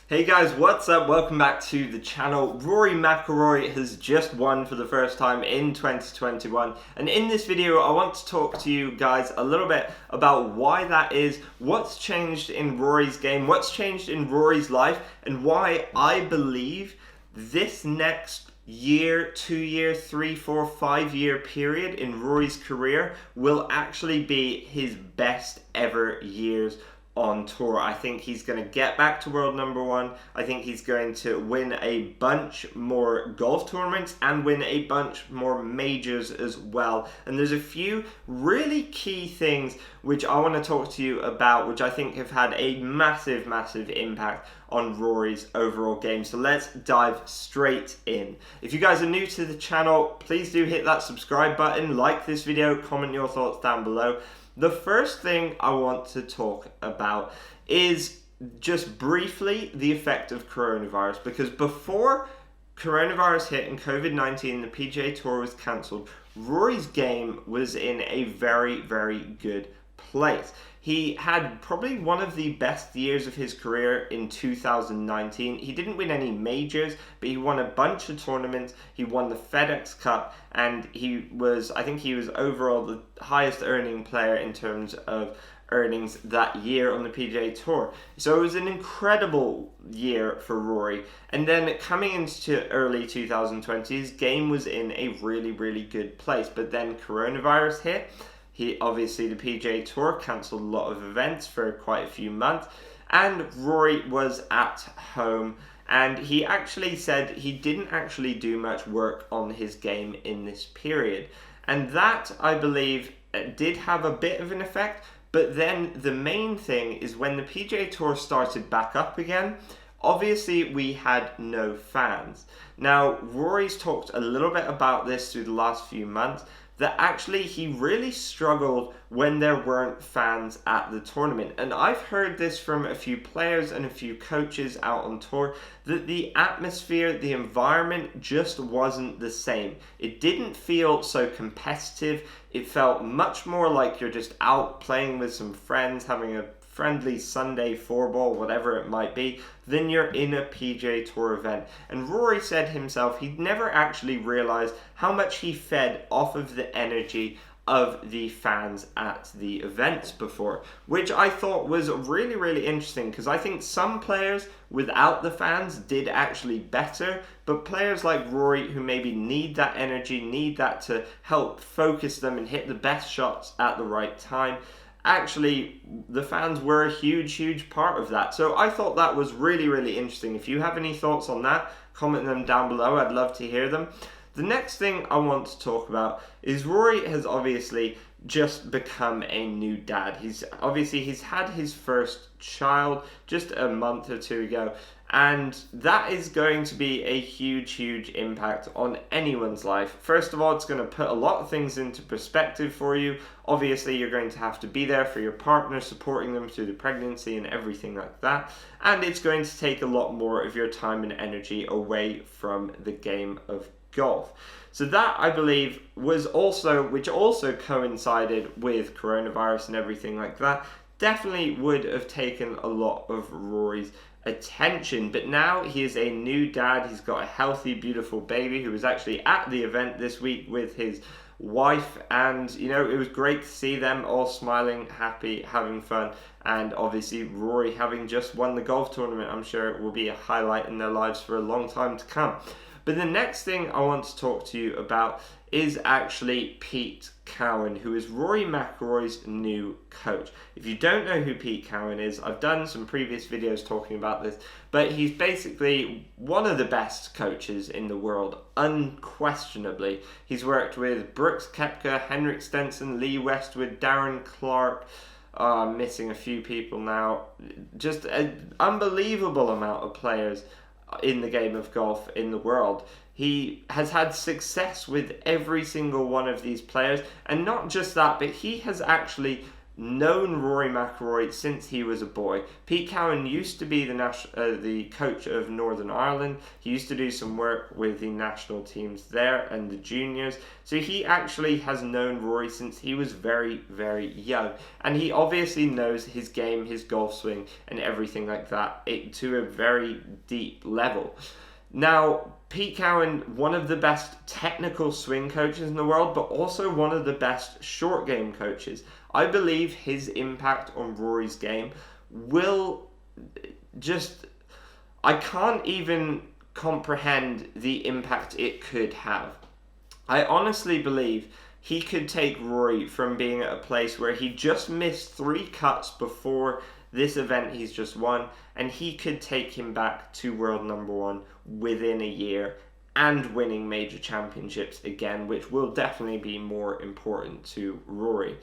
Hey guys, what's up? Welcome back to the channel. Rory Mcilroy has just won for the first time in 2021, and in this video I want to talk to you guys a little bit about why that is, what's changed in Rory's game, what's changed in Rory's life, and why I believe this next year, 2 year, 3, 4, 5 year period in Rory's career will actually be his best ever years on tour. I think he's going to get back to world number one. I think he's going to win a bunch more golf tournaments and win a bunch more majors as well. And there's a few really key things which I want to talk to you about, which I think have had a massive impact on Rory's overall game. So let's dive straight in. If you guys are new to the channel, please do hit that subscribe button, like this video, comment your thoughts down below. The first thing I want to talk about is just briefly the effect of coronavirus, because before coronavirus hit and COVID-19, the PGA Tour was cancelled, Rory's game was in a very good place. He had probably one of the best years of his career in 2019. He didn't win any majors, but he won a bunch of tournaments. He won the FedEx Cup, and I think he was overall the highest earning player in terms of earnings that year on the PGA Tour. So it was an incredible year for Rory. And then coming into early 2020, his game was in a really good place. But then coronavirus hit. Obviously, the PGA Tour cancelled a lot of events for quite a few months, and Rory was at home, and he actually said he didn't actually do much work on his game in this period. And that, I believe, did have a bit of an effect, but then the main thing is when the PGA Tour started back up again, obviously we had no fans. Now, Rory's talked a little bit about this through the last few months, that actually he really struggled when there weren't fans at the tournament. And I've heard this from a few players and a few coaches out on tour, that the atmosphere, the environment just wasn't the same. It didn't feel so competitive. It felt much more like you're just out playing with some friends, having a friendly Sunday four-ball, whatever it might be, then you're in a PGA Tour event. And Rory said himself he'd never actually realized how much he fed off of the energy of the fans at the events before, which I thought was really interesting, because I think some players without the fans did actually better, but players like Rory who maybe need that energy, need that to help focus them and hit the best shots at the right time, actually, the fans were a huge part of that. So I thought that was really interesting. If you have any thoughts on that, comment them down below. I'd love to hear them. The next thing I want to talk about is Rory has obviously just become a new dad. He's had his first child just a month or two ago, and that is going to be a huge impact on anyone's life. First of all, it's going to put a lot of things into perspective for you. Obviously, you're going to have to be there for your partner, supporting them through the pregnancy and everything like that. And it's going to take a lot more of your time and energy away from the game of golf. So that, I believe, which also coincided with coronavirus and everything like that, definitely would have taken a lot of Rory's attention. But now he is a new dad. He's got a healthy, beautiful baby who was actually at the event this week with his wife, and it was great to see them all smiling, happy, having fun. And obviously Rory having just won the golf tournament, I'm sure it will be a highlight in their lives for a long time to come. But the next thing I want to talk to you about is actually Pete Cowen, who is Rory McIlroy's new coach. If you don't know who Pete Cowen is, I've done some previous videos talking about this, but he's basically one of the best coaches in the world, unquestionably. He's worked with Brooks Koepka, Henrik Stenson, Lee Westwood, Darren Clarke, I'm missing a few people now, just an unbelievable amount of players in the game of golf in the world. He has had success with every single one of these players, and not just that, but he has actually known Rory McIlroy since he was a boy. Pete Cowen used to be the coach of Northern Ireland. He used to do some work with the national teams there and the juniors. So he actually has known Rory since he was very, very young. And he obviously knows his game, his golf swing, and everything like that to a very deep level. Now, Pete Cowen, one of the best technical swing coaches in the world, but also one of the best short game coaches. I believe his impact on Rory's game will just... I can't even comprehend the impact it could have. I honestly believe he could take Rory from being at a place where he just missed 3 cuts before this event he's just won, and he could take him back to world number 1 within a year and winning major championships again, which will definitely be more important to Rory.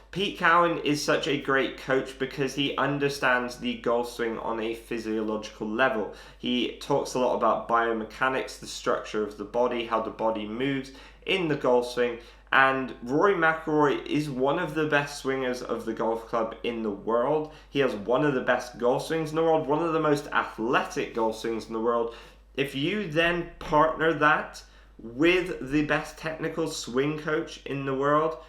Pete Cowen is such a great coach because he understands the golf swing on a physiological level. He talks a lot about biomechanics, the structure of the body, how the body moves in the golf swing. And Rory McIlroy is one of the best swingers of the golf club in the world. He has one of the best golf swings in the world, one of the most athletic golf swings in the world. If you then partner that with the best technical swing coach in the world,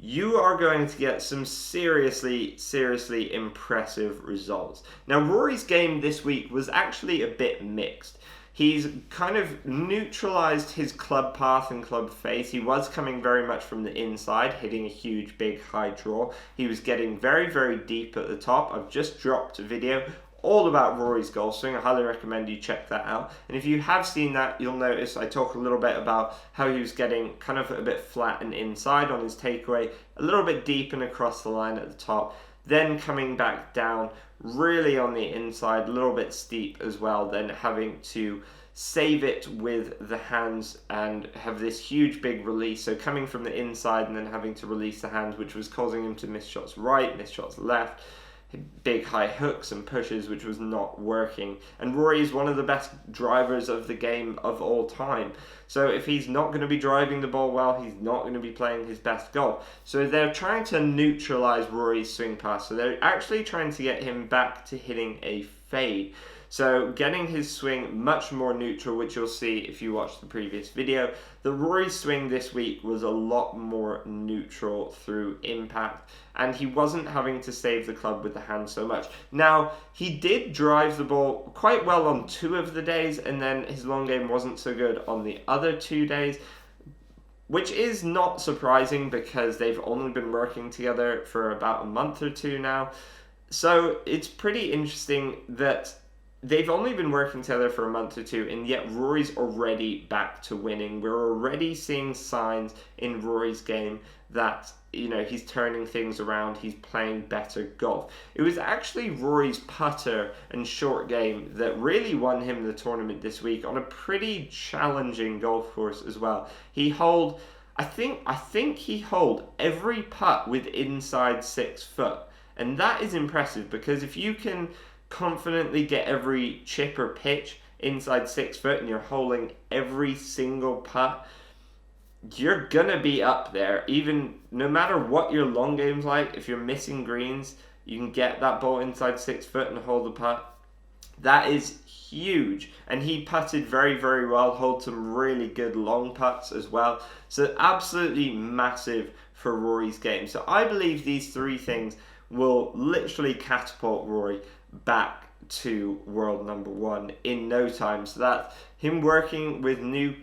you are going to get some seriously impressive results. Now, Rory's game this week was actually a bit mixed. He's kind of neutralized his club path and club face. He was coming very much from the inside, hitting a huge, big, high draw. He was getting very, very deep at the top. I've just dropped a video all about Rory's golf swing. I highly recommend you check that out. And if you have seen that, you'll notice I talk a little bit about how he was getting kind of a bit flat and inside on his takeaway, a little bit deep and across the line at the top, then coming back down really on the inside, a little bit steep as well, then having to save it with the hands and have this huge big release. So coming from the inside and then having to release the hands, which was causing him to miss shots right, miss shots left, big high hooks and pushes, which was not working. And Rory is one of the best drivers of the game of all time. So if he's not going to be driving the ball well, he's not going to be playing his best golf. So they're trying to neutralize Rory's swing pass. So they're actually trying to get him back to hitting a fade. So getting his swing much more neutral, which you'll see if you watch the previous video. The Rory swing this week was a lot more neutral through impact, and he wasn't having to save the club with the hand so much. Now, he did drive the ball quite well on 2 of the days, and then his long game wasn't so good on the other 2 days, which is not surprising because they've only been working together for about a month or 2 now. So it's pretty interesting that they've only been working together for a month or 2, and yet Rory's already back to winning. We're already seeing signs in Rory's game that, you know, he's turning things around, he's playing better golf. It was actually Rory's putter and short game that really won him the tournament this week on a pretty challenging golf course as well. He holed, I think he holed every putt with inside 6 foot. And that is impressive because if you can confidently get every chip or pitch inside 6 foot and you're holding every single putt, you're gonna be up there. Even no matter what your long game's like, if you're missing greens, you can get that ball inside 6 foot and hold the putt. That is huge. And he putted very, very well, hold some really good long putts as well. So absolutely massive for Rory's game. So I believe these 3 things will literally catapult Rory back to world number 1 in no time. So that's him working with new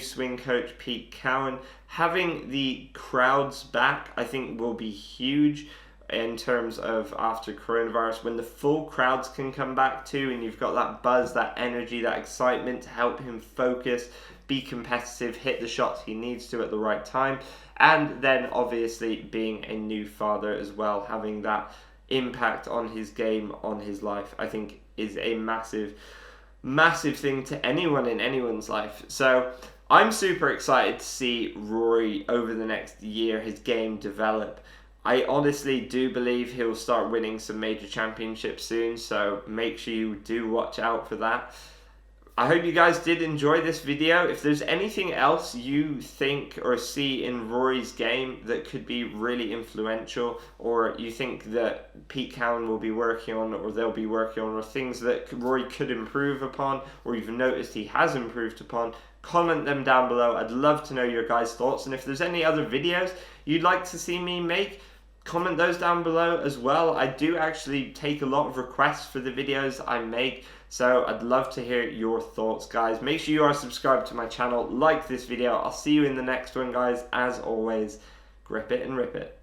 swing coach Pete Cowen. Having the crowds back, I think, will be huge in terms of after coronavirus, when the full crowds can come back too, and you've got that buzz, that energy, that excitement to help him focus, be competitive, hit the shots he needs to at the right time. And then obviously being a new father as well, having that impact on his game, on his life, I think is a massive thing to anyone in anyone's life. So I'm super excited to see Rory over the next year, his game develop. I honestly do believe he'll start winning some major championships soon, so make sure you do watch out for that. I hope you guys did enjoy this video. If there's anything else you think or see in Rory's game that could be really influential, or you think that Pete Cowen will be working on, or they'll be working on, or things that Rory could improve upon, or you've noticed he has improved upon, comment them down below. I'd love to know your guys' thoughts. And if there's any other videos you'd like to see me make, comment those down below as well. I do actually take a lot of requests for the videos I make, so I'd love to hear your thoughts, guys. Make sure you are subscribed to my channel, like this video. I'll see you in the next one, guys. As always, grip it and rip it.